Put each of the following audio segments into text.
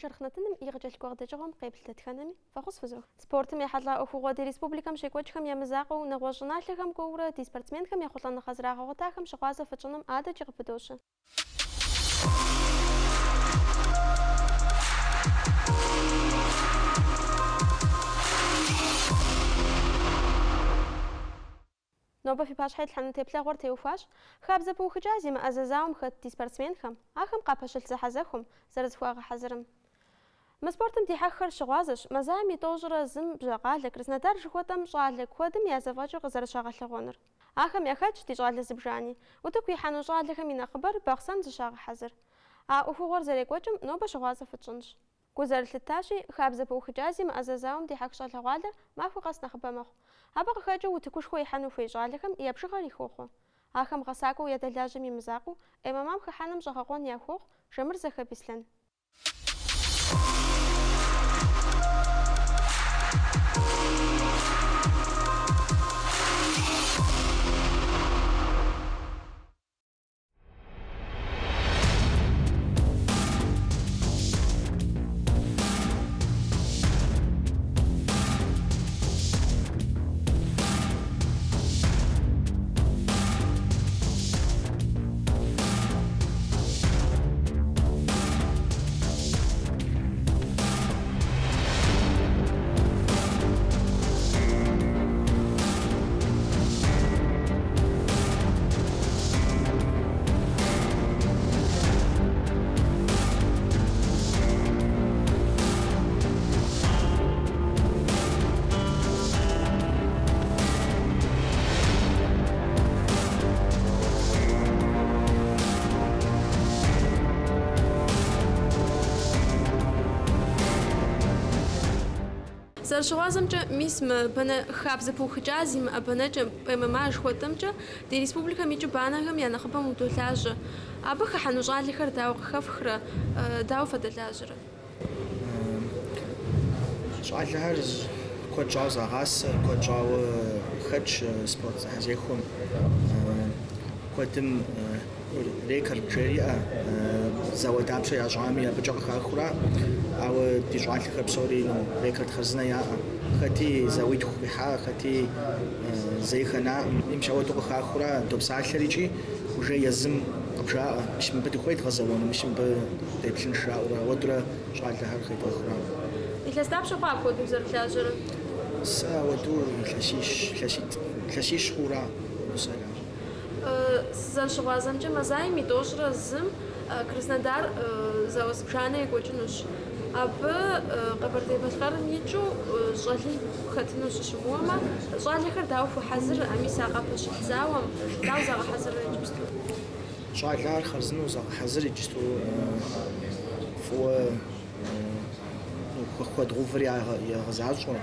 шархнатыным игъэкӏэлъыкӏуэгъуэдэкӏыгъуэм къеплъ дэтхэнэми фэхъус фызох. Спортым ехьэлӏа ӏуэхугъуэ ди республикэм щекӏуэкӏхэм емызакъуэу нэгъуэщӏ щӏыналъэхэм кӏуэурэ ди спортсменхэм ехъулӏэныгъэ зрагъэгъуэтахэм щыгъуазэ фӏыкӏыным адэкӏи къыпыдощэ. Нобэ фи пащхьэ итхьэну теплъэгъуэр теухуащ хабзэ пыухыкӏа зимыӏэ зэзауэм хэт ди спортсменхэм, ахэм къапэщылъ зэхьэзэхум, зэрызэхуагъэхьэзырым. Мы спортым дихьэххэр щыгъуазэщ мазаем итӏощӏрэ зым бжьакъалэ Краснодар жыхуэтӏэм щӏалэ куэдым я зэфӏэкӏыр къызэрыщагъэлъэгъуэныр. Ахэм яхэтщ ди щӏалэ зыбжани. Утыку ихьэну щӏалэхэм и нэхъыбэр бахъсэн зыщагъэхьэзыр. А ӏуэхугъуэр зэрекӏуэкӏым нобэ щыгъуазэ фытщӏынщ. Гу зэрылъытащи, хабзэ пыухыкӏа зимыӏэ зэзауэм дихьэх щӏалэгъуалэр махуи къэс нэхъыбэ мэхъу. Абы къыхэкӏыу утыкушхуэ ихьэну хуей щӏалэхэм и ебжыгъэр ихуохъуэ. Ахэм гъэсакӏуэу едэлажьэм имызакъуэу, ММАм хыхьэным щӏэгъэгъуэн яхуохъу, жэмыр зэхэбислъэн. Зэрыщыгъуазэмкӏэ мис мы бэнэ хабзэ пыухыкӏа зимыӏэ бэнэкӏэ ММА жыхуэтӏэмкӏэ ди республикэм икӏи банэхэм я нэхъыбэм удолажьэ. Абы хыхьэну щӏалэхэр дауэ къыхэфхрэ, дауэ фэдэлажьэрэ? Щӏалэхэр куэд щӏауэ загъасэ, куэд щӏауэ хэтщ спорт зэхьэзэхуэм. Куэдым рекорд жериӏэ зауэдапщэ ящӏами абыкӏэ къыхахыурэ, ауэ ди щӏалэхэр псори рекорд хъарзынэ яӏэ. Хэти зауитху къихьа, хэти зейхэнаӏым. Имщ ауэдэу къыхахыурэ допсалъэр икӏи уже езым къыбжаӏэ. Мыщ мыбы дыхуейт гъэзэуэну, мыщ мыбы деплъын жраӏэурэ, ауэдурэ щӏалэхэр къедгъэхъурэ. Илъэс дапщэ хъуа апхуэдэу зэрылажьэрэ? Сэ ауэдэу илъэсищ хъура сэрэ. Зэрыщыгъуазэмкӏэ мазаем итӏощӏрэ зым Краснодар зауэзыбжанэ екӏуэкӏынущ. Абы Къэбэрдей-Балъкъэрым икӏыу щӏалын хэтыну щыщымыуэмэ, щӏалэхэр дауэ хуэхьэзыр, мис а къапэщылъ зауэм дауэ загъэхьэзыррэ иджыпсту? Щӏалэр хъарзынэу загъэхьэзыр иджыпсту фӏыуэ хуэдгъувыр егъэзащӏэ.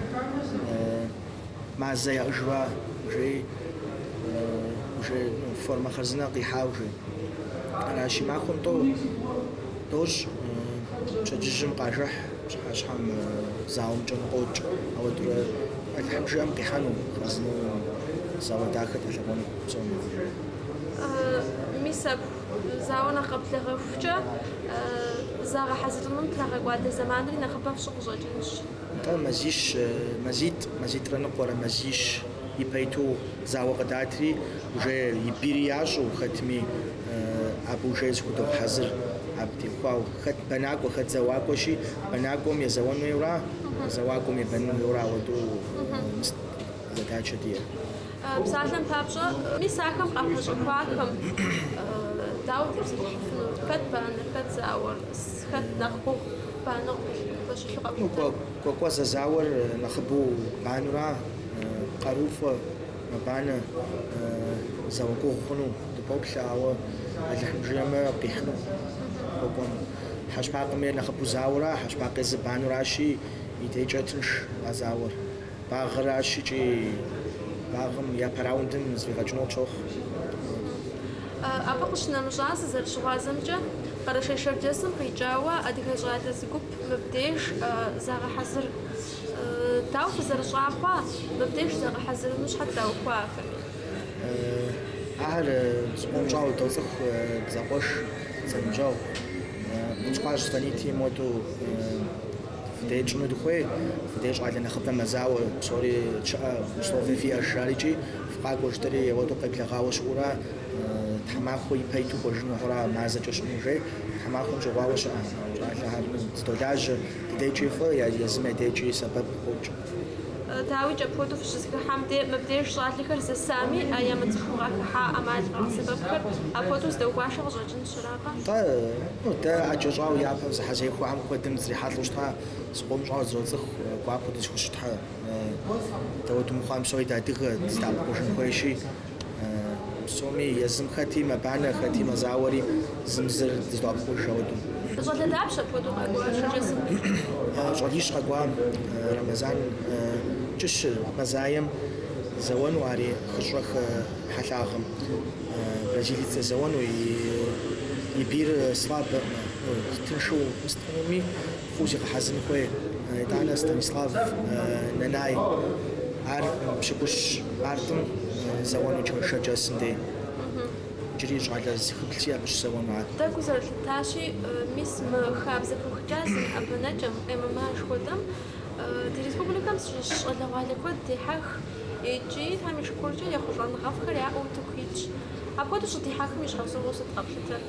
Мазэ яӏыжра уже формэ хъарзынэ къихьа уже. Аращи махуэм тӏощӏ пщэдджыжьым къажыхь пщыхьэщхьэм зауэмкӏэ къокӏ. Ауэдурэ алхъэмжыӏэм къихьэну хъарзынэу зауэ дахэ дэлъэгъуэну псоми. Мис зауэ нэхъ къэблэгъэхукӏэ загъэхьэзырыным трагъэкӏуадэ зэманри нэхъыбэ фщӏы къыщӏэкӏынущ. Нтӏэ мазитӏрэ ныкъуэрэ мазищ ипэ иту зауэ къыдатри уже и бийри ящӏу хэтми абы уже зыхудохьэзыр. Абы техуауэ хэт бэнакӏуэ, хэт зэуакӏуэщи, бэнакӏуэм езэуэн хуейуэ, зэуакӏуэм ебэн хуейуэ, ауэдэу зэдачэ дие. Псалъэм папщӏэ, мис ахэм къапэщӏыхуахэм дауэ тепсэлъыхьыфыну? Хэт банэр, хэт зауэр, хэт нэхъ гугъу банэу къыщылъу къэпхъуа? Кӏуэкӏуэ зэзауэр нэхъыбэу банэура, къарууфӏэ мэбанэ зауэ гугъу хъуну дыпоплъэ, ауэ алыхьымжиемэ къихьыну къокӏуэну. Хьэщпакъми нэхъыбэу зауэра, хьэщпакъ езы банэуращи, и дежкӏэ тынш а зауэр. Багъыращи икӏи багъым япэ раундым зригъэкӏыну къыщохъу. Абы къыщынэмыщӏа зэрыщыгъуазэмкӏэ Къэрэшей Шэрджэсым къикӏауэ адыгэ щӏалэ зыгуп мыбдеж загъэхьэзыр. Дауэ фызэрыщӏа хъуа? Мыбдеж загъэхьэзырыну щхьэт даухуа ахэми? Ахэр зыгъуэнщӏауэ доцӏыху зэкъуэш, зэмыжьэгъу. Мыцкъуащ зданити моду фдеч мыдхуей фдеч ален хабда мазао сори условия фиа шаричи фqagoштери вот къеблэгъауэ щыӏурэ тхьэмахуэ ипэйту кӏуэжыну хъура мазэкӏэ щыӏэну жей тхьэмахуэм щыгъуауэ щыӏэ щӏалэхьэр здолажьэ дыдеичи фӏы езым едеичи сэбэп къокӏ. Дауи кӏэпхъуэдэу фыщызыхыхьам мыбдеж щӏалэхэр зэсами емыцӏыхуу къахыхьа ӏэмал къагъэсэбэпхэр апхуэдэу здэугуашэ къыщӏэкӏын щыракъэ? Дэ ӏэджэщӏауэ япэм зэхьэзэхуам куэдым зрихьэлӏэу щытмэ зыкъом щӏауэ зроцӏыху гуапэу дызыхущытхьэ. Дэуэду мыхъуам псори дадыгэ дыздапхъужын хуейщи псоми езым хэти мэбанэ хэти мэзауэри зым зыр дыздапхъуж ауэду. Щӏалэ дапщэ апхуэдэу къэкӏуа шэджэсым? Щӏалищ къэкӏуа Рамазан кӏыщ мэзаем зэуэну ари хыщӏэх хьэлъагъым бразилицэ зэуэну и бир слабэ тыншу мыстхъуми фӏыуэ зигъэхьэзын хуей итӏанэ Станислав Нэнай ар пщыкӏущ мартым зэуэну шэджэсым дей джыри щӏалэ зыхыплъи абыщ зэуэну ар. Дэгу зэрылъытащи мис мы хабзэ пыухыкӏа зимыӏэбэнэкӏэм ММА шхуэдэм ди республикэм щӏалэгъуалэ куэд техьэх икӏи тхьэм и шыкуркӏэ ехъулӏэныгъэфӏхэр яӏэу утыхуитщ. Апхуэдэу щытехьэхым и щхьэусыгъуэу сыт къэплъытэр?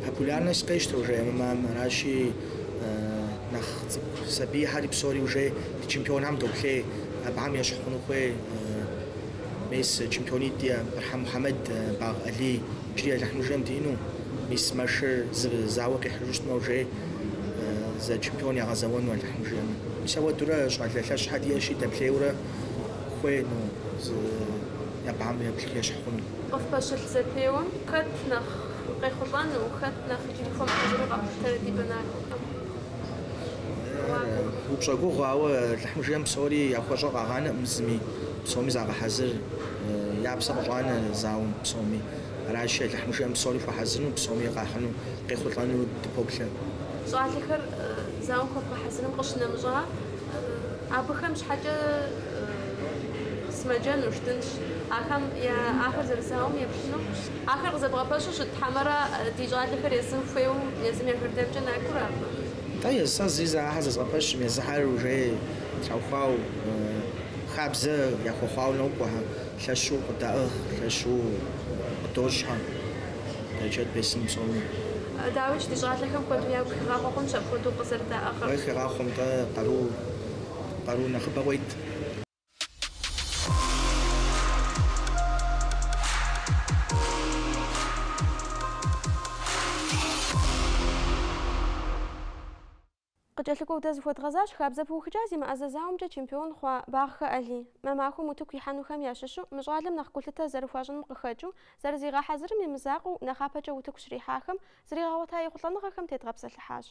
Популярность къещтэ уже ММАм аращи нэхъ цӏыкӏу сабийхьэри псори уже ди чемпионхэм доплъей абыхьэм ещхь хъуну хуей мис чемпионитӏ Бархьан Мухьэмэд, Багъ Али джыри Алыхьмыжэм дину мис мэшыр зауэ къихьыжу щытмэ уже зэ чемпион ягъэзэуэну Алыхьмыжэм. Мис ауэдурэ щӏалэ лъэщхьэ диӏэщи дэплъейуэрэ хуейну абыхьэм ещхь хъуну. Къыфпэщылъ зэпеуэм хэт нэхъ къехъулӏэну, хэт нэхъ иджыри хуэмыхьэжыну къэплъытэр ди бэнакӏуэхэм? Упщӏэгугъ, ауэ Алыхьмыжэм псори яхуэщӏэ къагъанэӏым зыми, псоми загъэхьэзыр, я псэ къыщӏанэ зауэм псоми. Аращи Алыхьмыжэм псори хуэхьэзыну, псоми къахьыну, къехъулӏэну дыпоплъэ. Щӏалэхэр зауэм хуэпхьэзыным къыщынэмыщӏа, абыхэм щхьэкӏэ сымаджэну щытынщ. Ахэр зэрызауэм еплъыну, ахэр къызэбгъэпэщу щытхьэмэрэ ди щӏалэхэр езым хуейуэ езым яжэрдэмкӏэ накӏуэрэ абы? Да, сэ зи ахэр зэзгъэпэщым, езыхьэр уже трахуау хабзэ яхуэхъуауэ нокӏуэ, лъэщу къыдаӏыгъ, лъэщу къыдощхьэ. Дэчэт бесым псоми. Дауичӏ ди щӏалэхэм куэду ягу хигъахъуэ хъунщ апхуэдэу къызэрыдаӏыгъыр. Уэ хигъахъуэм къару нэхъыбэ уейт. Къыкӏэлъыкӏуэу дэ зыхуэдгъэзащ хабзэ пыухыкӏа зимыӏэ зэзауэмкӏэ чемпион хъуа Багъ Али. Мамахуэм утыку ихьэнухэм ящыщу, мы щӏалэм нэхъ гулъытэ зэрыхуащӏыным къыхэкӏыу, зэрызигъэхьэзырым имызакъыу нэхъапэкӏэ утыку щрихьахэм зригъэгъуэта ехъулӏэныгъэхэм тедгъэпсэлъыхьащ.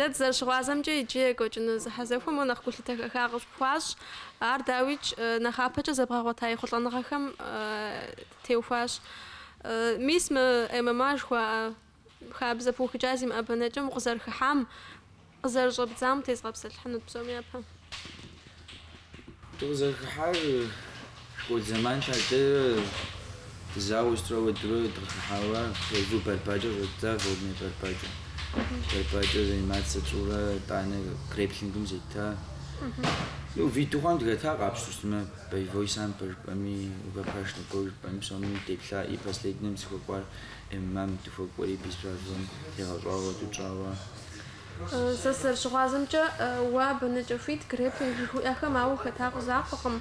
Дэ зэрыщыгъуазэмкӏэ иджы екӏуэкӏыну зэхьэзэхуэм нэхъ гулъытэхэха къыщпхуащ. Ар дауичӏ нэхъапэкӏэ зэбгъэгъуэта ехъулӏэныгъэхэм теухуащ. Мис мы ММА жыхуаӏэ хабзэ пыухыкӏа зимыӏэ бэнэкӏэм укъызэрыхыхьам, къызэрыщӏэбдзам тезгъэпсэлъыхьынут псоми япэ. Къызэрыхыхьар школ зэманхэр дэ зауэ строуэ дурэ дгъэхьауэ езу Барбаджэ щӏэддза водный Барбаджэ. Барбаджэ заниматься чӏурэ тӏанэ креплингым зита. Ну, видеохан дгэтаа гапшрсмэ боевой сампер бами угапашны бой бами сомни тепла и последним схогвар мам тфогвари бисправон теаграва тучава Сасэр шгъазэмкӏэ уабэнэкӏэфит грэплинг ихуяхэм ау хэтагъ захъухэм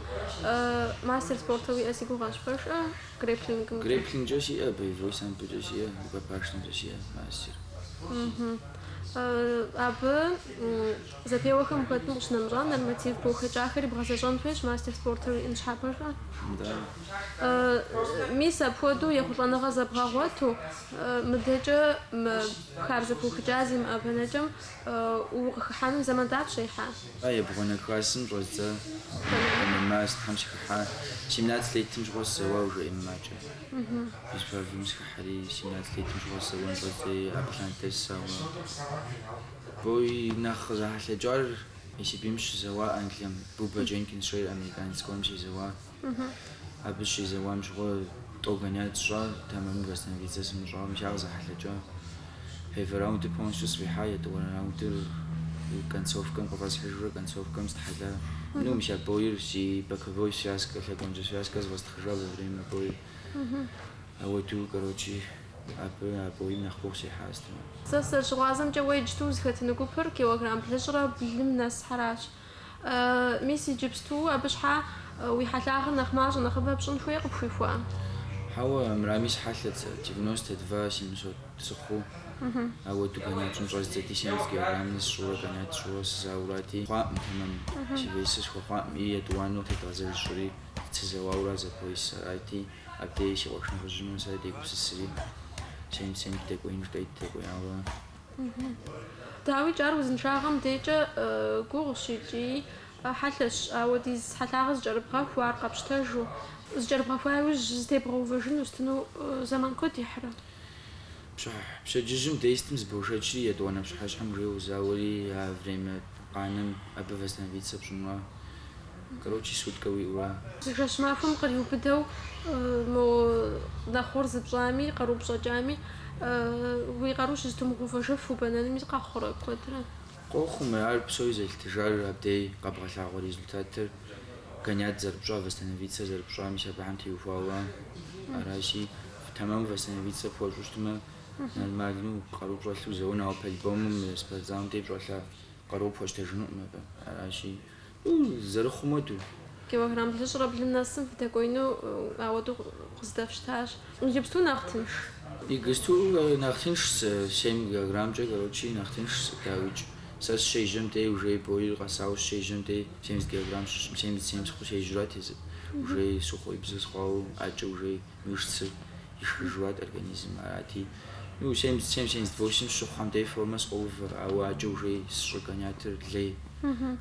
мастер спортхэу иӏэ сигугъащ пэшӏэ грэплингым. Грэплинг жиӏэ боевой сампер жиӏэ угапашны жиӏэ мастер. Абы зэпеуэхэм хэтым къыщынэмыщӏа норматив пыухэкӏахэри бгъэзэщӏэн хуейщ мастер спортхэу иӏэн щхьэпэшӏэ. Мис апхуэдэу ехъулӏэныгъэ зэбгъэгъуэту мыдэкӏэ хабзэ пыухыкӏа зимыӏэбэнэкӏэм укъыхыхьэным зэман дапщэ ихьа? Ебгъуанэ классым щӏэздзэ ММА стхьэм щыхыхьа 17 летым щыгъуэ сызэуа уже ММАкӏэ. Бисправон схыхьэри 17 летым щыгъуэ сызэуэн щӏэдзи Атланте сауэ. Бой нахь къызахьэлъэкӏар ACBым щызэуа Англием Буба Дженкинс щӏейр американскэм щезэуа. Абы щезэуам щыгъуэ тӏо гэнят сщӏа, тэмэму восстановиться сымыщӏа, мыща къызахьэлъэкӏа. Первый раунд полностью свихьа, второй раунд концовкам къыфӏэсхьыжурэ концовкам стхьэлъа. Ну, мыща бойр си боковой связка, лъэгъуэнкӏэ связка зывостхъыжа во время боя. Ауэду, короче, абы а бойм нэхъ гугъу сехьастэ. Сасэр щыгъуазэмкӏэ уэ иджыпсту узыхэтыну гупыр килограмм блыщӏрэ блым нэс хьэращ. Мис иджыпсту абы щхьа уи хьэлъагъыр нэхъ мащӏэ нэхъыбэ пщӏын хуей къыпхуихуа? Хьэуэ мрами схьэлъэт 92 700 сыхъуу. Ауэду гэнатщӏым щӏэздзэти 70 килограмм сщӏурэ гэнат щӏурэ сызаурати. Хъуаӏым тэмэм си весыр схуэхъуаӏым и етӏуанэу тедгъэзэжщӏри тызэуауэ зэпхуейс арати абдеи си къуэш нэхъыжьым сэ дегупсысри 70 декӏуеин ждейт декӏуеяуэ. Дауи кӏар узыншагъэм декӏэ гугъущ икӏи хьэлъэщ, ауэдиз хьэлъагъыр зыкӏэрыбгъэхуу ар къэпщтэжу. Зыкӏэрыбгъэхуа иужь зытебгъэувэжыну устыну зэман куэд ихьырэ? Пщэдджыжьым действым збошэчри етӏуанэ пщыхьэщхьэм жеузауэри а время къанэм абы восстановиться пщӏынуа. Короче, сутка уиӏуа. Жэщ махуэм къриубыдэу мо нэхъуэр зыпщӏами, къару пщӏэкӏами, уи къару щызытумыгъэувэжыф убэнэнми къэхъурэ куэдрэ? Къохъумэ, ар псори зэлъытыжар абдей къэбгъэлъагъуэ результатыр гэнят зэрыпщӏа, восстановиться зэрыпщӏа, мис абыхьэм теухуауэ. Аращи, тэмэму восстановиться пхуэщӏу щытмэ, нормально къару пщӏэлъу зэуэн, ауэ по-любому спортзалым де пщӏэлъа къару пхуэщтэжынуӏым абы. Аращи, зэрыхъум хуэдэу. Килограмм блыщӏрэ блым нэсым фыдэкӏуеину ауэдэу къыздэфщтащ. Иджыпсту нэхъ тынш? Иджыпсту нэхъ тынш 7 килограммкӏэ, короче, нэхъ тынш дауичӏ. Сэ сщежьэм де уже бойр къэсауэ сщежьэм де 70 килограмм 77 сыхъуу сежьэрат езы. Уже сухъуибзэ схъуауэ ӏэкӏэ уже мышцыр ишхыжуат организм. Арати, ну 77-78 сщыхъуам де формэ сфӏэувэ, ауэ ӏэкӏэ уже сщӏыр гэнятыр лей.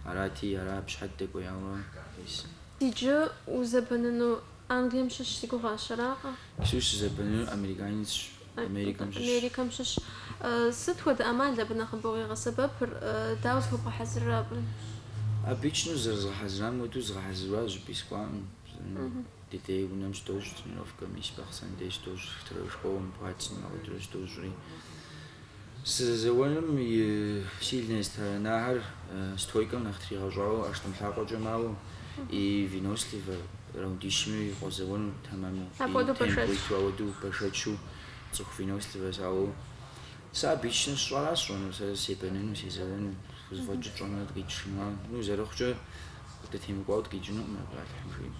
Арати, ара пщхьэт декӏуеяуэ. Иджы узэбэнэну Англием щыщ си гугъащ аракъэ? Псу щызэбэну Америкэм щыщ. Сыт хуэдэ ӏэмал абы нэхъыбэу къигъэсэбэпыр? Дауэ зыхуэбгъэхьэзыррэ абы? Обычно зэрызгъэхьэзырам хуэдэу згъэхьэзыруа жыпӏи сыкӏуаӏым. Ди дей унэм щытощ, тренировкэми спортсмен дей щытощ, второй школам працэм ауэдрэ щытощӏри. Сызэуэным и сильная сторонахэр стойкэм нэхъ тригъэщӏауэ ӏэштӏэмлъакъуэкӏэ мауэ и выносливэ раундищми къозэуэн тэмэму темпуиту ауэдэу бэшэчу цӏыху выносливэ ауэ. Сэ обычно сщӏэращ сщӏэну, сэ себэныну, сезэуэну, фызыфӏэкӏэ тщӏэну, ткъикӏыжыну. Ну, зэрыхъукӏэ къыдытемыкӏуауэ ткъикӏынуӏым абы Алыхьым жиӏэм.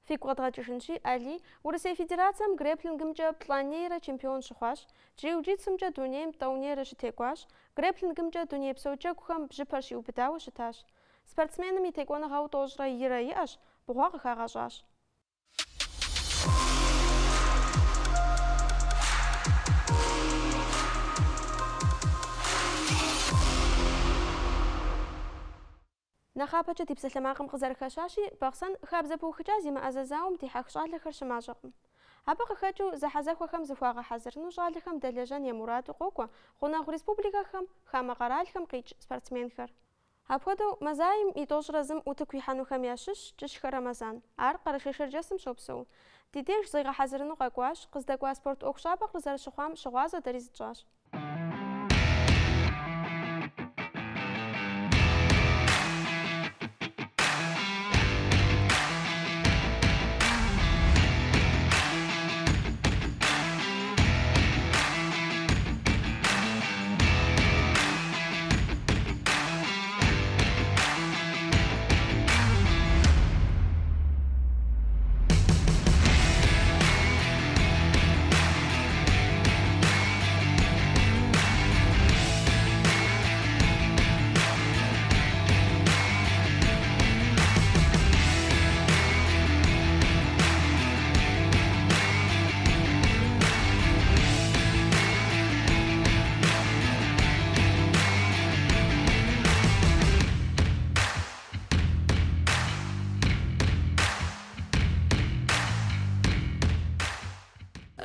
Фигу къэдгъэкӏыжынщи, Али Урысей Федерацием грэплингымкӏэ планейрэ чемпион щыхъуащ, джиу-джитсумкӏэ дунейм тӏэунейрэ щытекӏуащ, грэплингымкӏэ дуней псо джэгухэр бжьыпэр щиубыдауэ щытащ. Спортсменым и текӏуэныгъэу тӏощӏрэ ирэ иӏэщ, бгъуэ къыхагъэщӏащ. Нэхъапэкӏэ ди псалъэмакъым къызэрыхэщащи, Бахъсэн хабзэ пыухыкӏа зимыӏэ зэзауэм дихьэх щӏалэхэр щымащӏэкъым. Абы къыхэкӏыу зэхьэзэхуэхэм зыхуагъэхьэзырыну щӏалэхэм дэлэжьэн я мураду къокӏуэ гъунэгъу республикэхэм, хамэ къэралхэм къикӏ спортсменхэр. Апхуэдэу мазаим и тӏощӏрэ зым ӏутыку ихьэнухэм ящыщ Кӏыщхэ Рамазан. Ар къэрэшей шэрджэсым щопсэу. Ди деж зригъэхьэзырыну къэкӏуащ, къыздэкӏуа спорт ӏуэху щабэ къызэрыщыхъуам щыгъуазэ дэри зытщӏащ.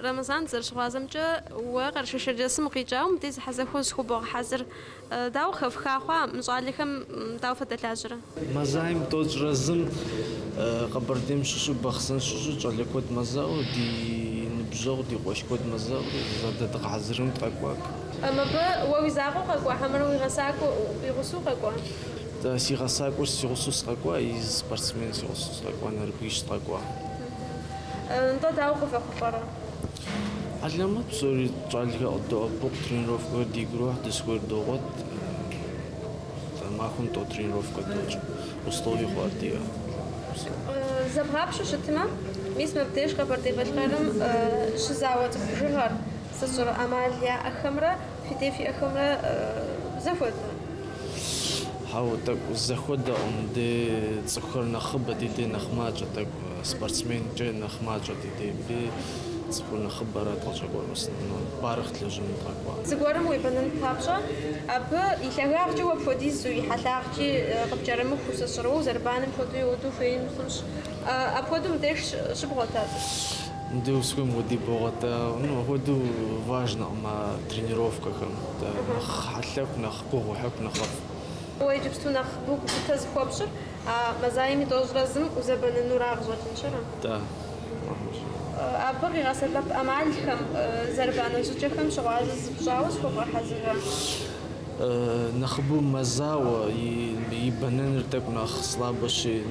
Рамазан зэрыщыгъуазэмкӏэ уэ къэрэшей шэрджэсым укъикӏауэ мыбдеж зыхьэзэхуэу зыхуобогъэхьэзыр дауэ хэфхахъуа мы щӏалэхэм дауэ фэдэ лажьэрэ? Мазаим тӏощӏрэ зым Къэбэрдейм щыщу Бахъсэн щыщу щӏалэ куэд мэзэӏуу ди ныбжьэгъу ди къуэш куэд мэзэӏуу зэдэдгъэхьэзырым къэкӏуак. Мыбы уэ уи закъуэу къэкӏуа, хьэмэрэ уи гъэсакӏуэ уи гъусэу къэкӏуа? Си гъэсакӏуэр си гъусэу сыкъэкӏуа, и спортсмен си гъусэу сыкъэкӏуа, нэрбгищ сыкъэкӏуа. НтӀэ дауэ къыфэхъуфӀэрэ? Алэмэ псори щӏалэхэр къыдоӏэпыкъу, тренировкэхэр дигрух, дысхуейр догъуэт, махуэм тӏо тренировкэ докӏ, условий хъуар диӏэ. Зэбгъапщэу щытмэ, мис мыбдеж Къэбэрдей Балъкъэрым щызауэ цӏыху жыгъэр сыщӏэрэ ӏэмал яӏэхэмрэ фи де фиӏэхэмрэ зэхуэдэ? Хьэуэ, тӏэкӏу зэхуэдэӏым, де цӏыхухэр нэхъыбэ, ди де нэхъ мачӏэ, тӏэкӏу спортсменкӏэ нэхъ мачӏэ, ди де би цӏыхур нэхъыбэрэ къэщӏэкӏуэр барых лэжьын къэкӏуа. Зыгуэрым уебэнын папщӏэ, абы и лъагагъкӏэ уэ апхуэдизу и хьэлъагъкӏи къыпкӏэрымыху сыщӏэрэуэ зэрыбаным хуэдэу йоуэду хуеин хъунщ. Апхуэдэу мыбдеж щыбгъуэта? Мыбдеж схуейм хуэди богъуэта, хуэдэу важныӏым а тренировкэхэм, нэхъ хьэлъэху, нэхъ гугъуехьэху нэхъыфӏ. Уэ иджыпсту нэхъ гугъу дытэ зыхуэпщӏыр, мазаими тӏощӏрэ зым узэбэнынура къыщӏэлъынщэрэ? Да. Абы къигъэсэбэп ӏэмалхэм, зэрыбанэ щӏыкӏэхэм щыгъуазэ зыпщӏауэ схуэбгъэхьэзырэ? Нэхъыбэу мэзауэ, и бэнэныр тӏэкӏу нэхъ слабэщи,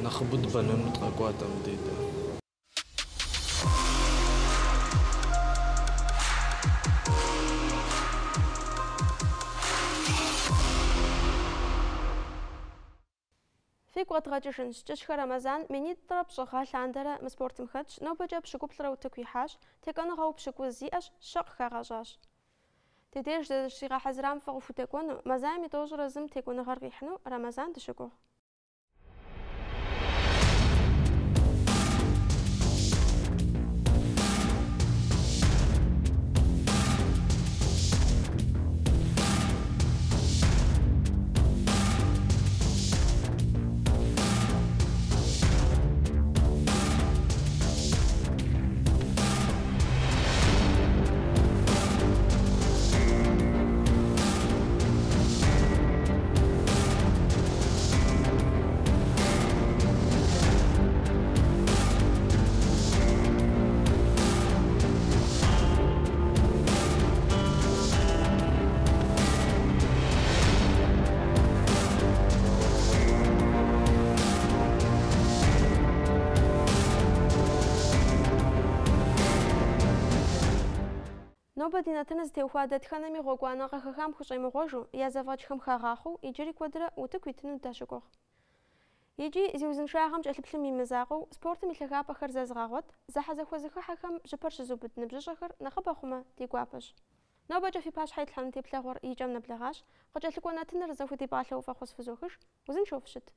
нэхъыбэу дыбэнэну къэкӏуатэ мыбдеж. Фигу къэдгъэкӏыжынщ. Кӏыщхэ Рамазан минитӏрэ пщӏыгъэ лъандэрэ мы спортым хэтщ, нобэкӏэ пщыгуплӏрэ утыку ихьащ, текӏуэныгъэу пщыкӏуз зиӏэщ, щэ къыхагъэщӏащ. Ди деж зыщригъэхьэзырам фӏы къыхутекӏуэну, мазаим и тӏощӏрэ зым текӏуэныгъэр къихьыну Рамазан дыщыгугъ. Нобэ ди нартынэ зытеухуа дэтхэнэми гъуэгуанэ къэхэхам хущӏемыгъуэжу, я зэфӏэкӏхэм хагъахъуу, иджыри куэдрэ утыку итыну дащыгугъ. Иджы зи узыншагъэм кӏэлъыплъым имызакъыу, спортым и лъагапӏэхэр зэзгъэгъуэт, зэхьэзэхуэзыхыхьэхэм жыпэр щызубыд ныбжьыщӏэхэр нэхъыбэ хъумэ ди гуапэщ. Нобэкӏэ фи пащхьэ итхьэн теплъэгъуэр икӏэм нэблэгъащ, къыкӏэлъыкӏуэ нартынэр зэхудибгъэлъэуфӏэ хъус фызохыж, узыншэу фыщыт.